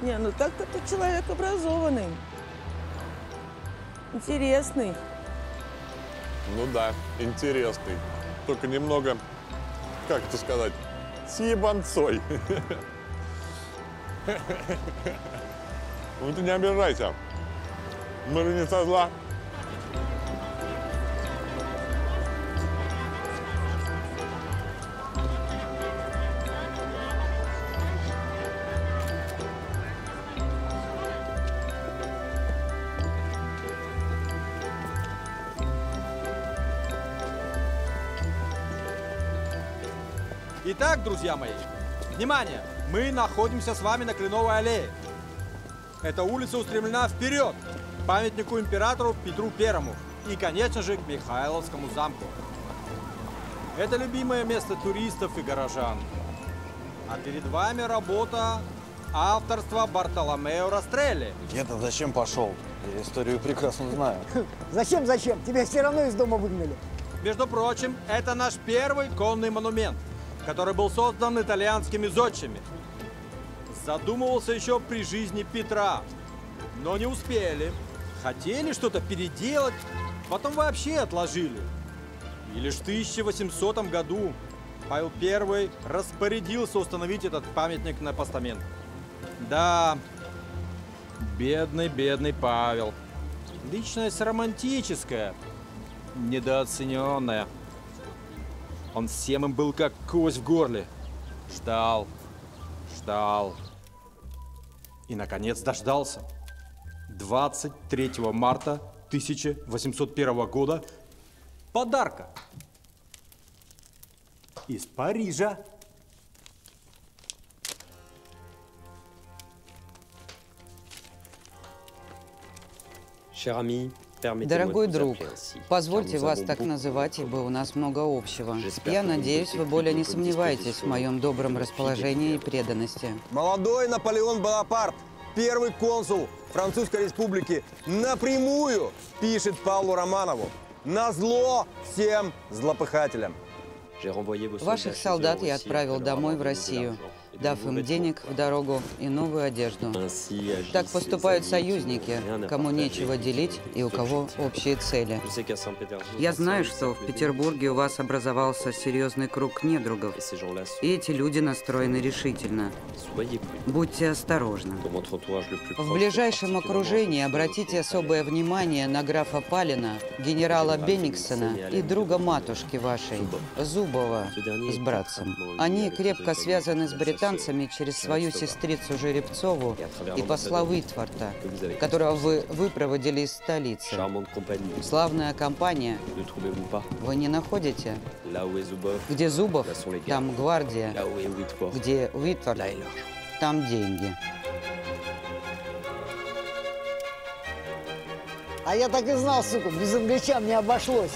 Не, ну так-то ты человек образованный, интересный. Ну да, интересный. Только немного, как это сказать, с ебанцой. Ну ты не обижайся. Мы же не со зла. Итак, друзья мои, внимание! Мы находимся с вами на Кленовой аллее. Эта улица устремлена вперед, к памятнику императору Петру Первому и, конечно же, к Михайловскому замку. Это любимое место туристов и горожан. А перед вами работа авторства Бартоломео Растрелли. Я-то зачем пошел? Я историю прекрасно знаю. Зачем? Тебя все равно из дома выгнали. Между прочим, это наш первый конный монумент, который был создан итальянскими зодчими. Задумывался еще при жизни Петра, но не успели. Хотели что-то переделать, потом вообще отложили. И лишь в 1800 году Павел I распорядился установить этот памятник на постамент. Да, бедный Павел. Личность романтическая, недооцененная. Он всем им был как кость в горле. Ждал. И, наконец, дождался. 23 марта 1801 года подарка из Парижа. Дорогой друг, позвольте вас так называть, ибо у нас много общего. Я надеюсь, вы более не сомневаетесь в моем добром расположении и преданности. Молодой Наполеон Бонапарт, первый консул Французской Республики, напрямую пишет Павлу Романову: назло всем злопыхателям. Ваших солдат я отправил домой в Россию, дав им денег в дорогу и новую одежду. Так поступают союзники, кому нечего делить и у кого общие цели. Я знаю, что в Петербурге у вас образовался серьезный круг недругов, и эти люди настроены решительно. Будьте осторожны. В ближайшем окружении обратите особое внимание на графа Палина, генерала Бенниксена и друга матушки вашей, Зубова, с братцем. Они крепко связаны с британцами через свою сестрицу Жеребцову и посла Уитфорта, которого вы выпроводили из столицы. Славная компания. Вы не находите? Где Зубов, там гвардия. Где Уитфорд, там деньги. А я так и знал, сука, без англичан не обошлось.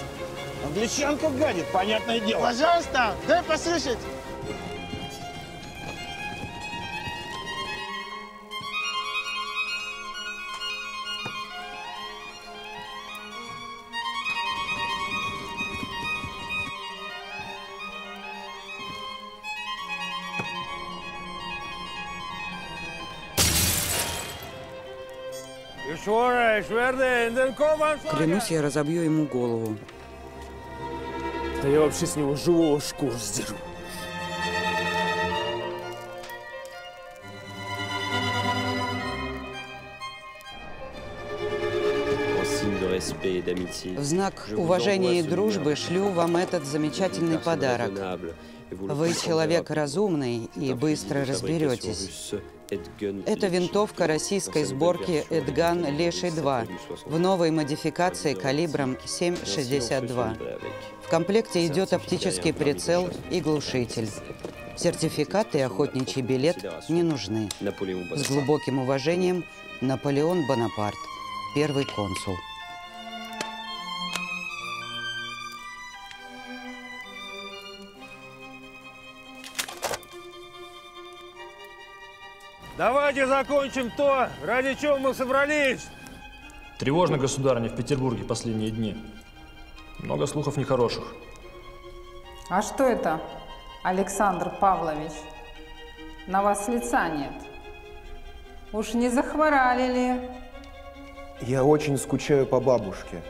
Англичанка гадит, понятное дело. Пожалуйста, дай послушать. Клянусь, я разобью ему голову. Да я вообще с него живого шкуру сдеру. В знак уважения и дружбы шлю вам этот замечательный подарок. Вы человек разумный и быстро разберетесь. Это винтовка российской сборки Эдган Леший-2 в новой модификации калибром 7,62. В комплекте идет оптический прицел и глушитель. Сертификат и охотничий билет не нужны. С глубоким уважением, Наполеон Бонапарт, первый консул. Давайте закончим то, ради чего мы собрались. Тревожно, государыня, в Петербурге последние дни. Много слухов нехороших. А что это, Александр Павлович? На вас лица нет. Уж не захворали ли? Я очень скучаю по бабушке.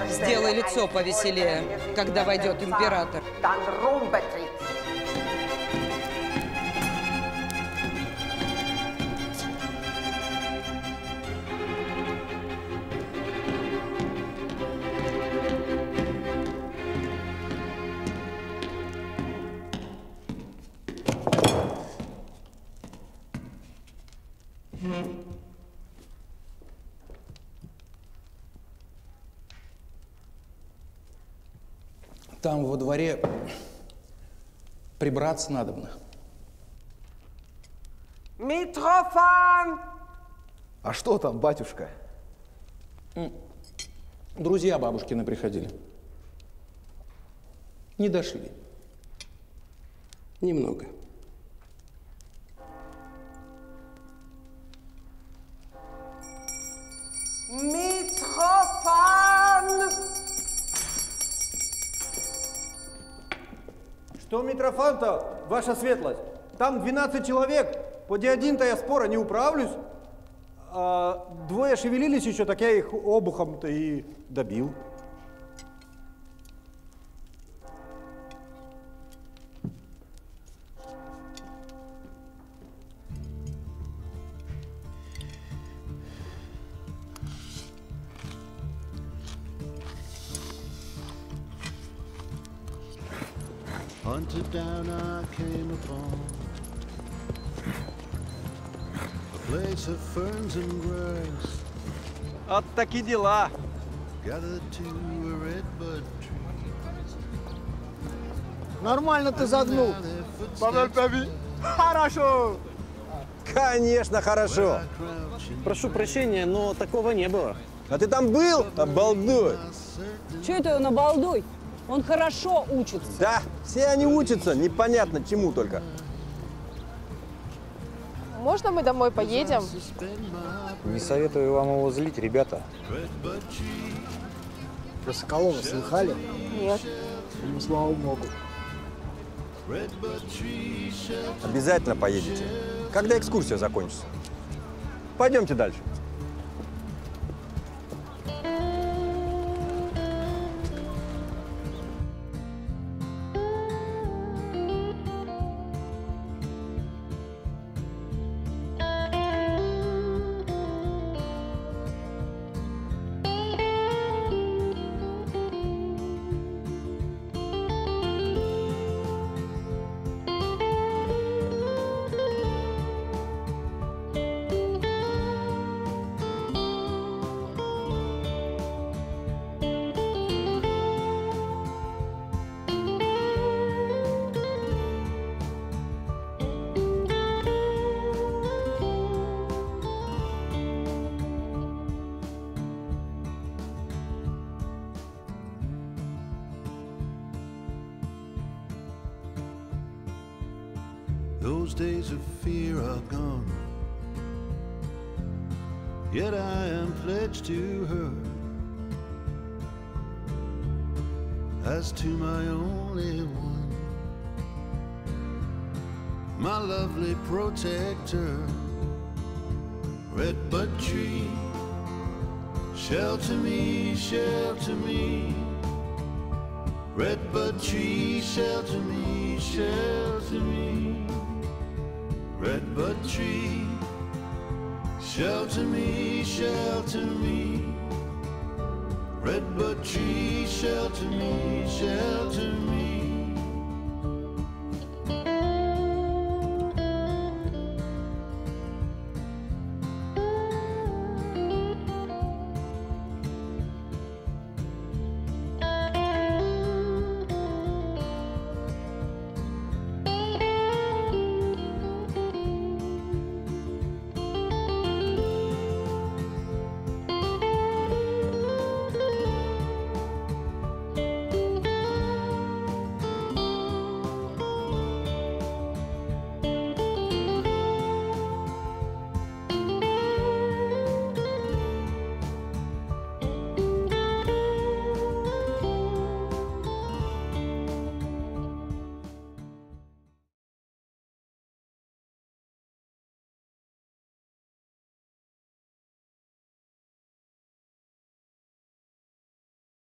Сделай лицо повеселее, когда войдет император. Там во дворе прибраться надобно. Митрофан! А что там, батюшка? Друзья бабушкины приходили. Не дошли. Немного. Митрофан! Что, Митрофан-то, ваша светлость? Там 12 человек, поди один-то я спора не управлюсь. А двое шевелились еще, так я их обухом-то и добил. Hunted down, I came upon a place of ferns and grass. Вот такие дела. Gathered to a redbud tree. Нормально ты загнул. Хорошо! Конечно, хорошо. Прошу прощения, но такого не было. А ты там был, обалдуй? Че это он обалдуй? Он хорошо учится. Да, все они учатся, непонятно чему только. Можно мы домой поедем? Не советую вам его злить, ребята. Про Соколова слыхали? Нет. Ну, слава богу. Обязательно поедете. Когда экскурсия закончится. Пойдемте дальше. Those days of fear are gone, yet I am pledged to her as to my only one, my lovely protector. Redbud tree, shelter me, Redbud tree, shelter me, shelter me. Redbud tree, shelter me, shelter me. Redbud tree, shelter me, shelter me.